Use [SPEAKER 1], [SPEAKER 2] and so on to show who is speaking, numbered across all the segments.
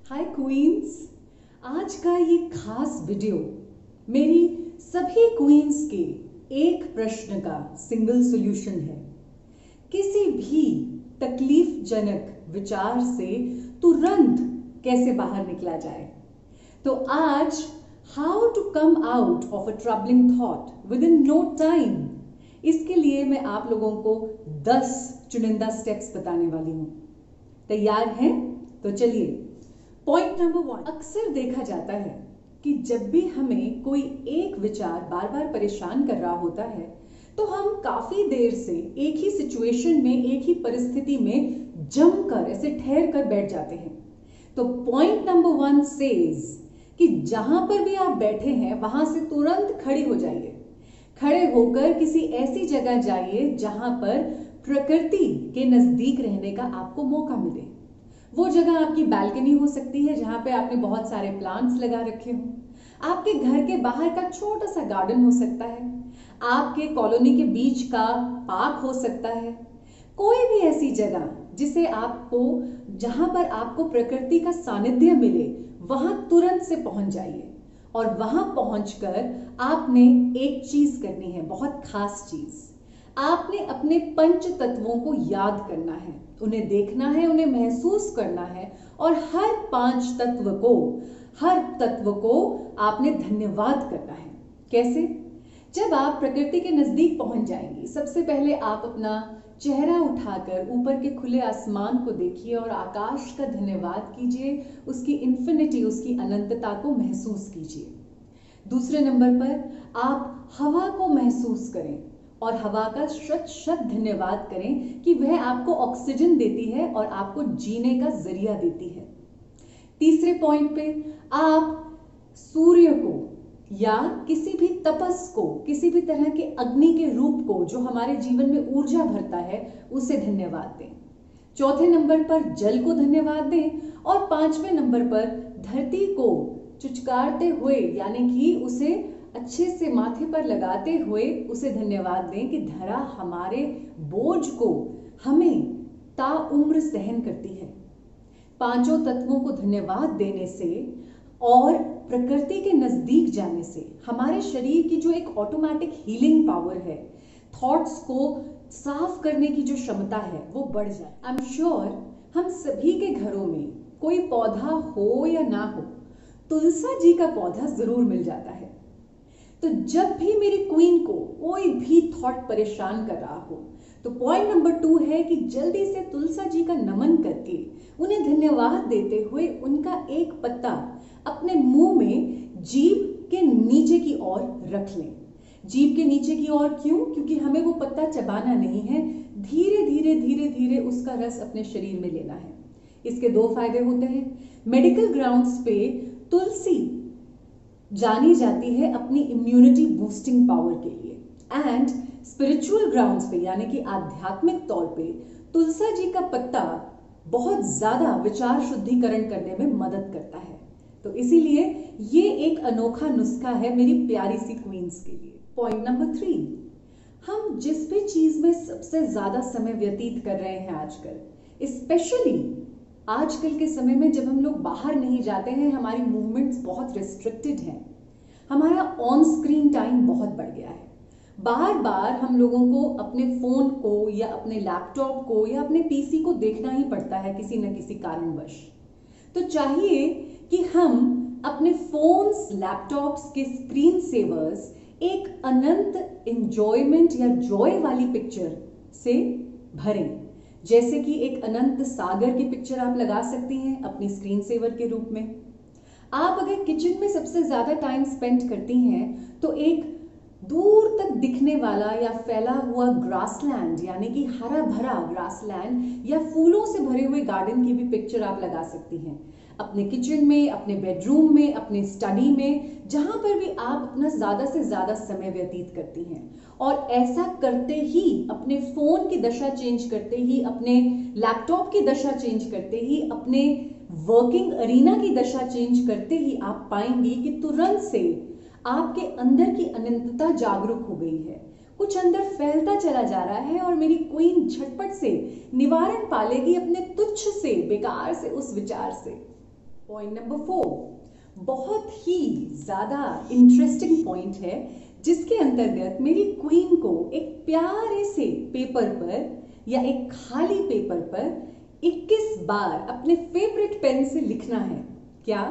[SPEAKER 1] हाय queen's. आज का ये खास वीडियो मेरी सभी क्वींस के एक प्रश्न का सिंगल सॉल्यूशन है। किसी भी तकलीफजनक विचार से तुरंत कैसे बाहर निकला जाए। तो आज how to come out of a troubling thought within no time, इसके लिए मैं आप लोगों को 10 चुनिंदा स्टेप्स बताने वाली हूं। तैयार हैं? तो चलिए, पॉइंट नंबर 1। अक्सर देखा जाता है कि जब भी हमें कोई एक विचार बार बार परेशान कर रहा होता है तो हम काफी देर से एक ही सिचुएशन में, एक ही परिस्थिति में जमकर ऐसे ठहर कर बैठ जाते हैं। तो पॉइंट नंबर 1 सेज कि जहां पर भी आप बैठे हैं वहां से तुरंत खड़े हो जाइए। खड़े होकर किसी ऐसी जगह जाइए जहां पर प्रकृति के नजदीक रहने का आपको मौका मिले। वो जगह आपकी बालकनी हो सकती है जहां पे आपने बहुत सारे प्लांट्स लगा रखे हो। आपके घर के बाहर का छोटा सा गार्डन हो सकता है। आपके कॉलोनी के बीच का पार्क हो सकता है। कोई भी ऐसी जगह जिसे आपको, जहां पर आपको प्रकृति का सानिध्य मिले, वहां तुरंत से पहुंच जाइए। और वहां पहुंचकर आपने एक चीज करनी है, बहुत खास चीज। आपने अपने पंच तत्वों को याद करना है, उन्हें देखना है, उन्हें महसूस करना है और हर 5 तत्व को, हर तत्व को आपने धन्यवाद करना है। कैसे? जब आप प्रकृति के नजदीक पहुंच जाएंगी, सबसे पहले आप अपना चेहरा उठाकर ऊपर के खुले आसमान को देखिए और आकाश का धन्यवाद कीजिए, उसकी इन्फिनिटी, उसकी अनंतता को महसूस कीजिए। दूसरे नंबर पर आप हवा को महसूस करें और हवा का शत शत धन्यवाद करें कि वह आपको ऑक्सीजन देती है और आपको जीने का जरिया देती है। तीसरे पॉइंट पे आप सूर्य को या किसी भी तपस को, किसी भी तरह के अग्नि के रूप को जो हमारे जीवन में ऊर्जा भरता है, उसे धन्यवाद दें। चौथे नंबर पर जल को धन्यवाद दें और 5वें नंबर पर धरती को चुचकारते हुए, यानी कि उसे अच्छे से माथे पर लगाते हुए उसे धन्यवाद दें कि धरा हमारे बोझ को हमें ताउम्र सहन करती है। 5 तत्वों को धन्यवाद देने से और प्रकृति के नजदीक जाने से हमारे शरीर की जो एक ऑटोमेटिक हीलिंग पावर है, थॉट्स को साफ करने की जो क्षमता है, वो बढ़ जाए। आई एम श्योर हम सभी के घरों में कोई पौधा हो या ना हो, तुलसा जी का पौधा जरूर मिल जाता है। तो जब भी मेरी क्वीन को कोई भी थॉट परेशान कर रहा हो, तो पॉइंट नंबर 2 है कि जल्दी से तुलसा जी का नमन करके, उन्हें धन्यवाद देते हुए उनका एक पत्ता अपने मुंह में जीभ के नीचे की ओर रख लें। जीभ के नीचे की ओर क्यों? क्योंकि हमें वो पत्ता चबाना नहीं है, धीरे धीरे धीरे धीरे उसका रस अपने शरीर में लेना है। इसके 2 फायदे होते हैं। मेडिकल ग्राउंड्स पे तुलसी जानी जाती है अपनी इम्यूनिटी बूस्टिंग पावर के लिए, एंड स्पिरिचुअल ग्राउंड्स पे, यानी कि आध्यात्मिक तौर पे, तुलसा जी का पत्ता बहुत ज्यादा विचार शुद्धिकरण करने में मदद करता है। तो इसीलिए ये एक अनोखा नुस्खा है मेरी प्यारी सी क्वींस के लिए। पॉइंट नंबर 3, हम जिस भी चीज में सबसे ज्यादा समय व्यतीत कर रहे हैं आजकल, स्पेशली आजकल के समय में जब हम लोग बाहर नहीं जाते हैं, हमारी मूवमेंट्स बहुत रिस्ट्रिक्टेड हैं, हमारा ऑन स्क्रीन टाइम बहुत बढ़ गया है। बार बार हम लोगों को अपने फोन को या अपने लैपटॉप को या अपने पीसी को देखना ही पड़ता है किसी न किसी कारणवश। तो चाहिए कि हम अपने फोन्स, लैपटॉप्स के स्क्रीन सेवर्स एक अनंत एंजॉयमेंट या जॉय वाली पिक्चर से भरें। जैसे कि एक अनंत सागर की पिक्चर आप लगा सकती हैं अपनी स्क्रीन सेवर के रूप में। आप अगर किचन में सबसे ज्यादा टाइम स्पेंड करती हैं तो एक दूर तक दिखने वाला या फैला हुआ ग्रासलैंड, यानी कि हरा भरा ग्रासलैंड या फूलों से भरे हुए गार्डन की भी पिक्चर आप लगा सकती हैं अपने किचन में, अपने बेडरूम में, अपने स्टडी में, जहां पर भी आप अपना ज्यादा से ज्यादा समय व्यतीत करती हैं। और ऐसा करते ही, अपने फोन की दशा चेंज करते ही, अपने लैपटॉप की दशा चेंज करते ही, अपने वर्किंग अरीना की दशा चेंज करते ही आप पाएंगी कि तुरंत से आपके अंदर की अनंतता जागरूक हो गई है, कुछ अंदर फैलता चला जा रहा है और मेरी क्वीन झटपट से निवारण पालेगी अपने तुच्छ से, बेकार से उस विचार से। पॉइंट नंबर 4 बहुत ही ज्यादा इंटरेस्टिंग पॉइंट है, जिसके अंतर्गत मेरी क्वीन को एक प्यारे से पेपर पर या एक खाली पेपर पर 21 बार अपने फेवरेट पेन से लिखना है। क्या?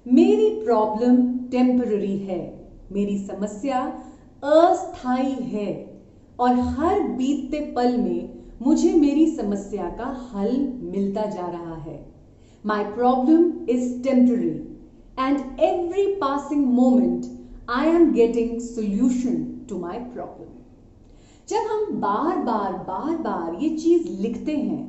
[SPEAKER 1] मेरी प्रॉब्लम टेम्पररी है, मेरी समस्या अस्थायी है और हर बीतते पल में मुझे मेरी समस्या का हल मिलता जा रहा है। My problem is temporary and every passing moment I am getting solution to my problem। जब हम बार बार ये चीज लिखते हैं,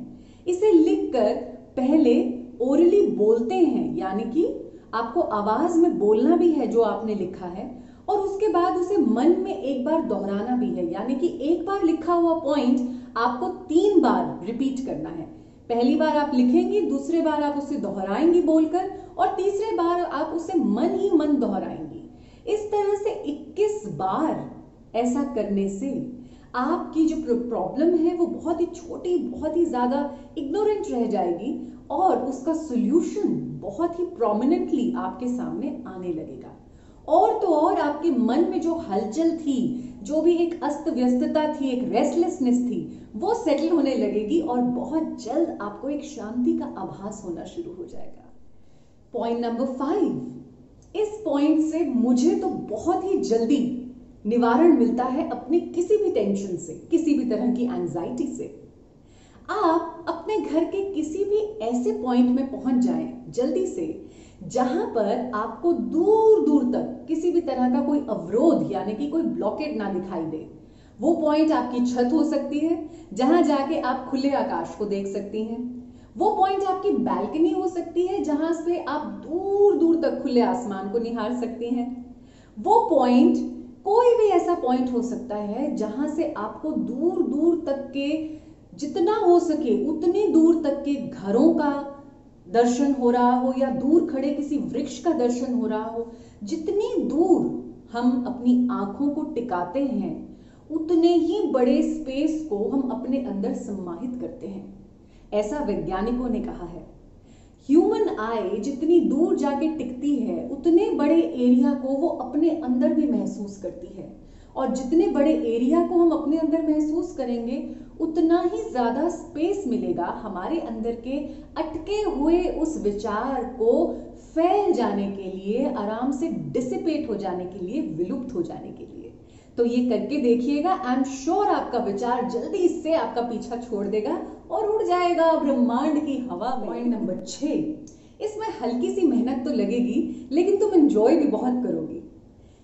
[SPEAKER 1] इसे लिखकर पहले ओरली बोलते हैं, यानी कि आपको आवाज में बोलना भी है जो आपने लिखा है, और उसके बाद उसे मन में एक बार दोहराना भी है, यानी कि एक बार लिखा हुआ पॉइंट आपको 3 बार रिपीट करना है। पहली बार आप लिखेंगे, दूसरे बार आप उसे दोहराएंगी बोलकर, और तीसरे बार आप उसे मन ही मन दोहराएंगी। इस तरह से 21 बार ऐसा करने से आपकी जो प्रॉब्लम है वो बहुत ही छोटी, बहुत ही ज्यादा इग्नोरेंट रह जाएगी और उसका सॉल्यूशन बहुत ही प्रोमिनेंटली आपके सामने आने लगेगा। और तो और आपके मन में जो हलचल थी, जो भी एक अस्त व्यस्तता थी, एक रेस्टलेसनेस थी, वो सेटल होने लगेगी और बहुत जल्द आपको एक शांति का आभास होना शुरू हो जाएगा। पॉइंट नंबर 5, इस पॉइंट से मुझे तो बहुत ही जल्दी निवारण मिलता है अपनी किसी भी टेंशन से, किसी भी तरह की एंजाइटी से। आप अपने घर के किसी भी ऐसे पॉइंट में पहुंच जाएं जल्दी से, जहां पर आपको दूर दूर तक किसी भी तरह का कोई अवरोध यानी कि कोई ब्लॉकेड ना दिखाई दे। वो पॉइंट आपकी छत हो सकती है, जहां जाके आप खुले आकाश को देख सकती हैं। वो पॉइंट आपकी बैल्कनी हो सकती है, जहां से आप दूर दूर तक खुले आसमान को निहार सकती हैं। वो पॉइंट कोई भी ऐसा पॉइंट हो सकता है जहां से आपको दूर दूर तक के, जितना हो सके उतने दूर तक के घरों का दर्शन हो रहा हो, या दूर खड़े किसी वृक्ष का दर्शन हो रहा हो। जितनी दूर हम अपनी आंखों को टिकाते हैं, उतने ही बड़े स्पेस को हम अपने अंदर सम्माहित करते हैं, ऐसा वैज्ञानिकों ने कहा है। ह्यूमन आई जितनी दूर जाके टिकती है, उतने बड़े एरिया को वो अपने अंदर भी महसूस करती है, और जितने बड़े एरिया को हम अपने अंदर महसूस करेंगे, उतना ही ज्यादा स्पेस मिलेगा हमारे अंदर के अटके हुए उस विचार को फैल जाने के लिए, आराम से डिसिपेट हो जाने के लिए, विलुप्त हो जाने के लिए। तो ये करके देखिएगा, आई एम श्योर आपका विचार जल्दी इससे आपका पीछा छोड़ देगा और उड़ जाएगा ब्रह्मांड की हवा में। पॉइंट नंबर 6, इसमें हल्की सी मेहनत तो लगेगी, लेकिन तुम एंजॉय भी बहुत करोगी।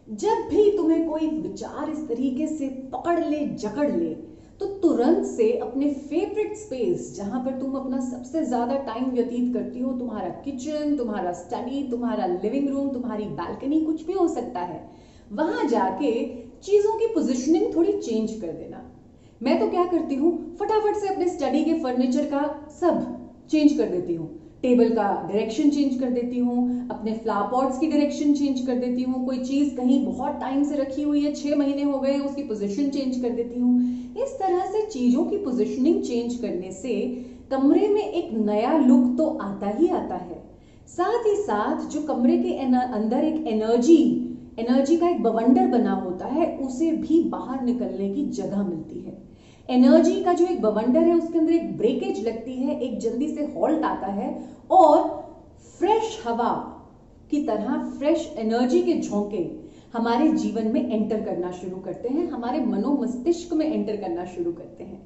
[SPEAKER 1] जब भी तुम्हें कोई विचार इस तरीके से पकड़ ले, जकड़ ले, तो तुरंत से अपने फेवरेट स्पेस, जहां पर तुम अपना सबसे ज्यादा टाइम व्यतीत करती हो, तुम्हारा किचन, तुम्हारा स्टडी, तुम्हारा लिविंग रूम, तुम्हारी बैल्कनी, कुछ भी हो सकता है, वहां जाके चीजों की पोजीशनिंग थोड़ी चेंज कर देना। मैं तो क्या करती हूँ, फटाफट से अपने स्टडी के फर्नीचर का सब चेंज कर देती हूँ। टेबल का डायरेक्शन चेंज कर देती हूँ, अपने फ्लावर पॉट्स की डायरेक्शन चेंज कर देती हूँ। कोई चीज कहीं बहुत टाइम से रखी हुई है, 6 महीने हो गए, उसकी पोजीशन चेंज कर देती हूँ। इस तरह से चीजों की पोजीशनिंग चेंज करने से कमरे में एक नया लुक तो आता ही आता है, साथ ही साथ जो कमरे के अंदर एक एनर्जी का एक बवंडर बना होता है, उसे भी बाहर निकलने की जगह मिलती है। एनर्जी का जो एक बवंडर है, उसके अंदर एक ब्रेकेज लगती है, एक जल्दी से हॉल्ट आता है, और फ्रेश हवा की तरह फ्रेश एनर्जी के झोंके हमारे जीवन में एंटर करना शुरू करते हैं, हमारे मनो मस्तिष्क में एंटर करना शुरू करते हैं।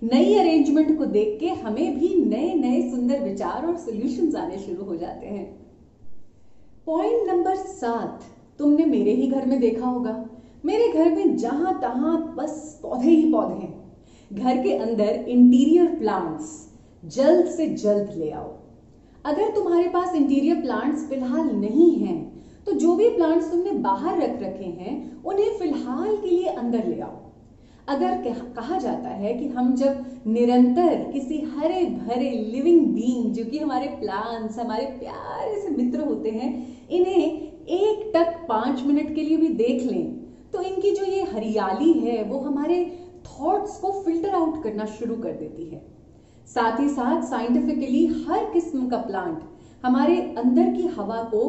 [SPEAKER 1] नई अरेंजमेंट को देख के हमें भी नए नए सुंदर विचार और सॉल्यूशंस आने शुरू हो जाते हैं। पॉइंट नंबर 7, तुमने मेरे ही घर में देखा होगा। मेरे घर में जहां तहां बस पौधे ही पौधे हैं। घर के अंदर इंटीरियर प्लांट्स जल्द से जल्द ले आओ। अगर तुम्हारे पास इंटीरियर प्लांट्स फिलहाल नहीं हैं, तो जो भी प्लांट्स तुमने बाहर रख रखे हैं, उन्हें फिलहाल के लिए अंदर ले आओ। अगर कहा जाता है कि हम जब निरंतर किसी हरे भरे लिविंग बीइंग, जो कि हमारे प्लांट्स, हमारे प्यारे से मित्र होते हैं, इन्हें 1 टक 5 मिनट के लिए भी देख लें, तो इनकी जो ये हरियाली है वो हमारे थॉट्स को फिल्टर आउट करना शुरू कर देती है। साथ ही साथ साइंटिफिकली हर किस्म का प्लांट हमारे अंदर की हवा को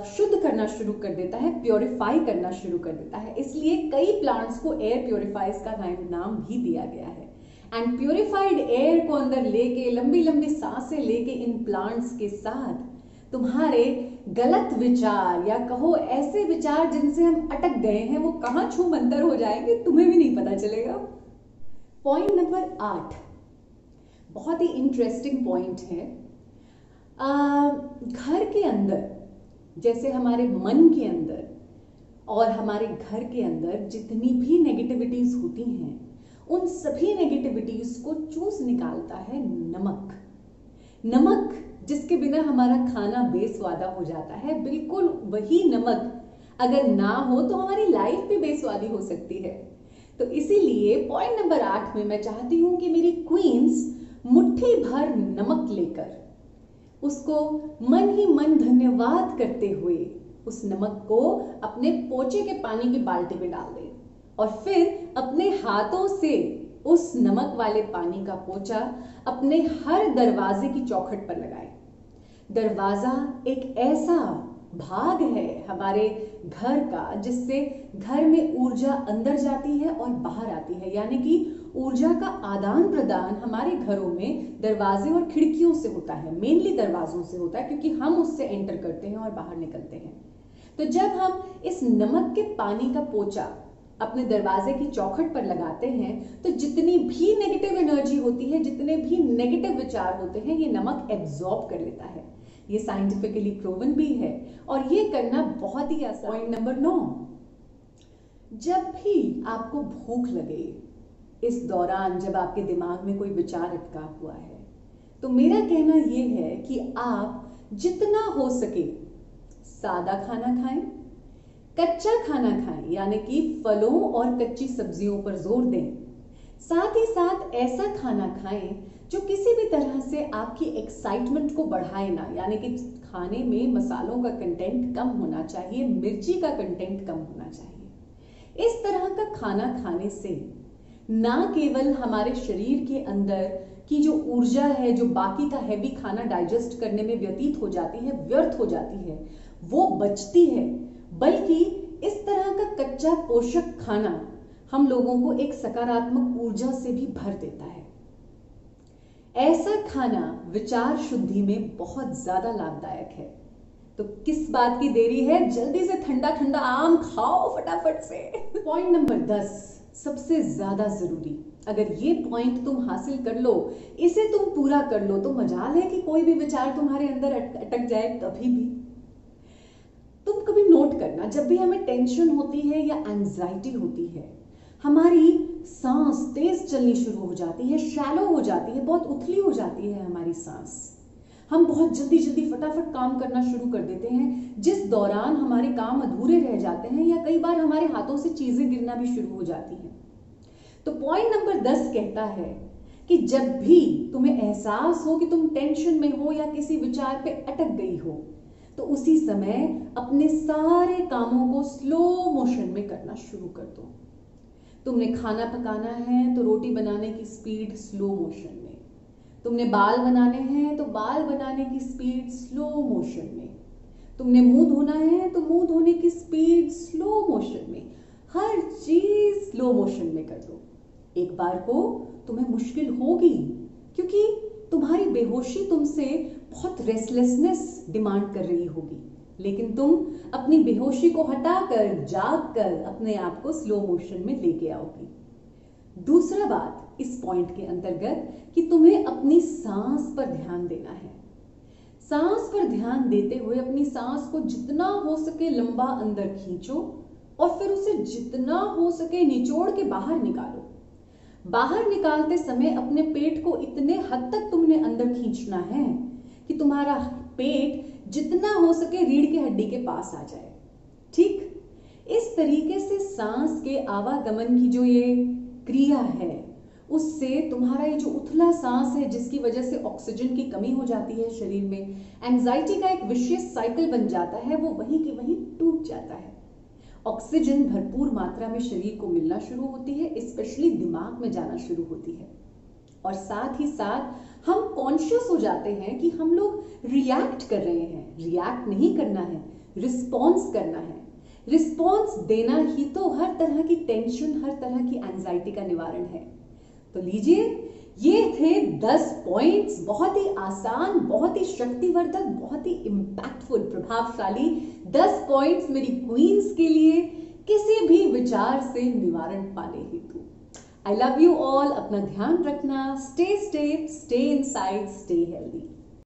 [SPEAKER 1] शुद्ध करना शुरू कर देता है, प्योरीफाई करना शुरू कर देता है। इसलिए कई प्लांट्स को एयर प्योरीफायर्स का नाम भी दिया गया है। एंड प्योरीफाइड एयर को अंदर लेके लंबी लंबी सांसें लेके इन प्लांट्स के साथ तुम्हारे गलत विचार या कहो ऐसे विचार जिनसे हम अटक गए हैं वो कहां छू मंतर हो जाएंगे तुम्हें भी नहीं पता चलेगा। पॉइंट नंबर 8 बहुत ही इंटरेस्टिंग पॉइंट है। घर के अंदर, जैसे हमारे मन के अंदर और हमारे घर के अंदर जितनी भी नेगेटिविटीज होती हैं, उन सभी नेगेटिविटीज को चूस निकालता है नमक। नमक जिसके बिना हमारा खाना बेस्वादा हो जाता है, बिल्कुल वही नमक अगर ना हो तो हमारी लाइफ भी बेस्वादी हो सकती है। तो इसीलिए पॉइंट नंबर 8 में मैं चाहती हूं कि मेरी क्वींस मुट्ठी भर नमक लेकर उसको मन ही मन धन्यवाद करते हुए उस नमक को अपने पोछे के पानी की बाल्टी में डाल दें और फिर अपने हाथों से उस नमक वाले पानी का पोछा अपने हर दरवाजे की चौखट पर लगाएं। दरवाजा एक ऐसा भाग है हमारे घर का जिससे घर में ऊर्जा अंदर जाती है और बाहर आती है, यानी कि ऊर्जा का आदान प्रदान हमारे घरों में दरवाजे और खिड़कियों से होता है। मेनली दरवाजों से होता है क्योंकि हम उससे एंटर करते हैं और बाहर निकलते हैं। तो जब हम इस नमक के पानी का पोछा अपने दरवाजे की चौखट पर लगाते हैं तो जितनी भी नेगेटिव एनर्जी होती है, जितने भी नेगेटिव विचार होते हैं, ये नमक एब्जॉर्ब कर लेता है। ये साइंटिफिकली प्रूवन भी है और ये करना बहुत ही आसान। पॉइंट नंबर 9, जब भी आपको भूख लगे, इस दौरान जब आपके दिमाग में कोई विचार अटका हुआ है, तो मेरा कहना यह है कि आप जितना हो सके सादा खाना खाएं, कच्चा खाना खाएं, यानी कि फलों और कच्ची सब्जियों पर जोर दें। साथ ही साथ ऐसा खाना खाएं जो किसी भी तरह से आपकी एक्साइटमेंट को बढ़ाए ना, यानी कि खाने में मसालों का कंटेंट कम होना चाहिए, मिर्ची का कंटेंट कम होना चाहिए। इस तरह का खाना खाने से ना केवल हमारे शरीर के अंदर की जो ऊर्जा है, जो बाकी का हैवी खाना डाइजेस्ट करने में व्यतीत हो जाती है, व्यर्थ हो जाती है, वो बचती है, बल्कि इस तरह का कच्चा पोषक खाना हम लोगों को एक सकारात्मक ऊर्जा से भी भर देता है। ऐसा खाना विचार शुद्धि में बहुत ज्यादा लाभदायक है। तो किस बात की देरी है, जल्दी से ठंडा ठंडा आम खाओ फटाफट से। पॉइंट नंबर 10 सबसे ज्यादा जरूरी, अगर ये पॉइंट तुम हासिल कर लो, इसे तुम पूरा कर लो, तो मजाल है कि कोई भी विचार तुम्हारे अंदर अटक जाए कभी भी। तुम कभी नोट करना, जब भी हमें टेंशन होती है या एंजाइटी होती है, हमारी सांस तेज चलनी शुरू हो जाती है, शैलो हो जाती है, बहुत उथली हो जाती है हमारी सांस। हम बहुत जल्दी जल्दी फटाफट काम करना शुरू कर देते हैं, जिस दौरान हमारे काम अधूरे रह जाते हैं या कई बार हमारे हाथों से चीजें गिरना भी शुरू हो जाती हैं। तो पॉइंट नंबर 10 कहता है कि जब भी तुम्हें एहसास हो कि तुम टेंशन में हो या किसी विचार पे अटक गई हो, तो उसी समय अपने सारे कामों को स्लो मोशन में करना शुरू कर दो। तुमने खाना पकाना है तो रोटी बनाने की स्पीड स्लो मोशन में, तुमने बाल बनाने हैं तो बाल बनाने की स्पीड स्लो मोशन में, तुमने मुंह धोना है तो मुंह धोने की स्पीड स्लो मोशन में, हर चीज स्लो मोशन में कर दो। एक बार को तुम्हें मुश्किल होगी क्योंकि तुम्हारी बेहोशी तुमसे बहुत रेस्टलेसनेस डिमांड कर रही होगी, लेकिन तुम अपनी बेहोशी को हटाकर जाग कर अपने आप को स्लो मोशन में लेके आओगी। दूसरा बात इस पॉइंट के अंतर्गत कि तुम्हें अपनी सांस पर ध्यान देना है। सांस पर ध्यान देते हुए अपनी सांस को जितना हो सके लंबा अंदर खींचो और फिर उसे जितना हो सके निचोड़ के बाहर निकालो। बाहर निकालते समय अपने पेट को इतने हद तक तुमने अंदर खींचना है कि तुम्हारा पेट जितना हो सके रीढ़ की हड्डी के पास आ जाए। ठीक इस तरीके से सांस के आवागमन की जो ये क्रिया है, उससे तुम्हारा ये जो उथला सांस है जिसकी वजह से ऑक्सीजन की कमी हो जाती है शरीर में, एंजाइटी का एक विशेष साइकिल बन जाता है, वो वहीं के वहीं टूट जाता है। ऑक्सीजन भरपूर मात्रा में शरीर को मिलना शुरू होती है, स्पेशली दिमाग में जाना शुरू होती है। और साथ ही साथ हम कॉन्शियस हो जाते हैं कि हम लोग रिएक्ट कर रहे हैं। रिएक्ट नहीं करना है, रिस्पॉन्स करना है। रिस्पॉन्स देना ही तो हर तरह की टेंशन, हर तरह की एंजाइटी का निवारण है। तो लीजिए, ये थे 10 पॉइंट्स, बहुत ही आसान, बहुत ही शक्तिवर्धक, बहुत ही इंपैक्टफुल, प्रभावशाली 10 पॉइंट्स मेरी क्वींस के लिए किसी भी विचार से निवारण पाने हेतु। I love you all. अपना ध्यान रखना। Stay safe, stay inside, stay healthy.